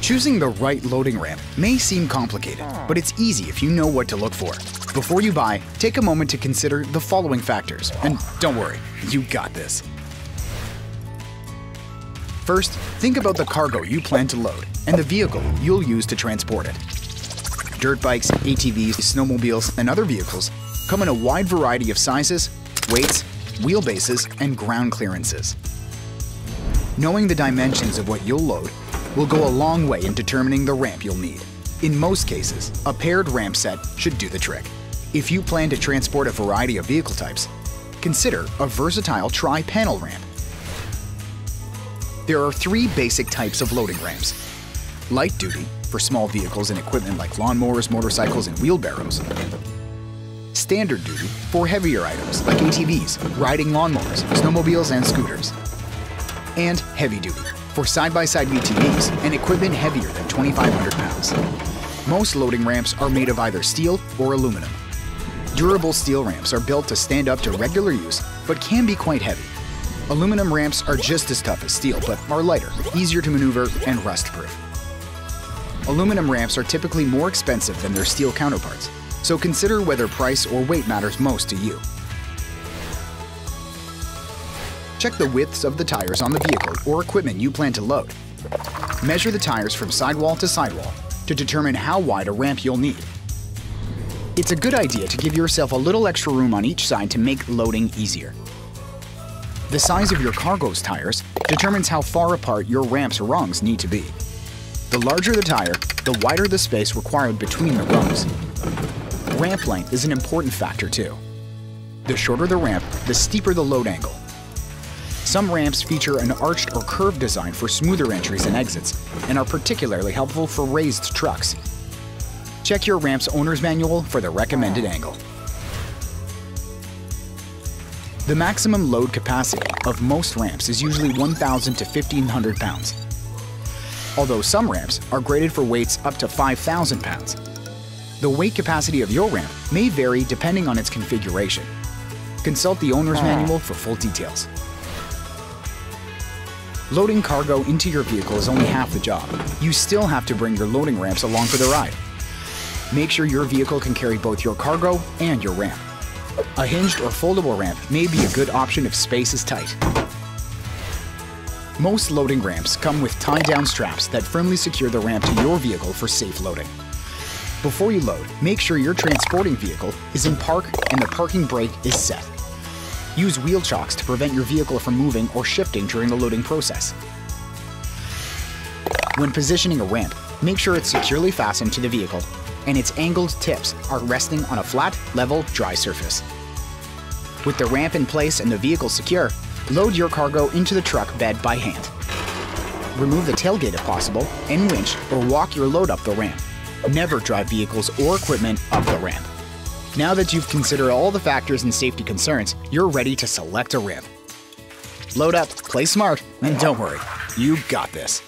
Choosing the right loading ramp may seem complicated, but it's easy if you know what to look for. Before you buy, take a moment to consider the following factors, and don't worry, you got this. First, think about the cargo you plan to load and the vehicle you'll use to transport it. Dirt bikes, ATVs, snowmobiles, and other vehicles come in a wide variety of sizes, weights, wheelbases, and ground clearances. Knowing the dimensions of what you'll load will go a long way in determining the ramp you'll need. In most cases, a paired ramp set should do the trick. If you plan to transport a variety of vehicle types, consider a versatile tri-panel ramp. There are three basic types of loading ramps. Light duty, for small vehicles and equipment like lawnmowers, motorcycles, and wheelbarrows. Standard duty, for heavier items like ATVs, riding lawnmowers, snowmobiles, and scooters. And heavy duty, for side-by-side UTVs and equipment heavier than 2,500 pounds. Most loading ramps are made of either steel or aluminum. Durable steel ramps are built to stand up to regular use, but can be quite heavy. Aluminum ramps are just as tough as steel, but are lighter, easier to maneuver, and rust-proof. Aluminum ramps are typically more expensive than their steel counterparts, so consider whether price or weight matters most to you. Check the widths of the tires on the vehicle or equipment you plan to load. Measure the tires from sidewall to sidewall to determine how wide a ramp you'll need. It's a good idea to give yourself a little extra room on each side to make loading easier. The size of your cargo's tires determines how far apart your ramp's rungs need to be. The larger the tire, the wider the space required between the rungs. Ramp length is an important factor too. The shorter the ramp, the steeper the load angle. Some ramps feature an arched or curved design for smoother entries and exits, and are particularly helpful for raised trucks. Check your ramp's owner's manual for the recommended angle. The maximum load capacity of most ramps is usually 1,000 to 1,500 pounds, although some ramps are graded for weights up to 5,000 pounds. The weight capacity of your ramp may vary depending on its configuration. Consult the owner's manual for full details. Loading cargo into your vehicle is only half the job. You still have to bring your loading ramps along for the ride. Make sure your vehicle can carry both your cargo and your ramp. A hinged or foldable ramp may be a good option if space is tight. Most loading ramps come with tie-down straps that firmly secure the ramp to your vehicle for safe loading. Before you load, make sure your transporting vehicle is in park and the parking brake is set. Use wheel chocks to prevent your vehicle from moving or shifting during the loading process. When positioning a ramp, make sure it's securely fastened to the vehicle and its angled tips are resting on a flat, level, dry surface. With the ramp in place and the vehicle secure, load your cargo into the truck bed by hand. Remove the tailgate if possible, and winch or walk your load up the ramp. Never drive vehicles or equipment up the ramp. Now that you've considered all the factors and safety concerns, you're ready to select a ramp. Load up, play smart, and don't worry, you got this.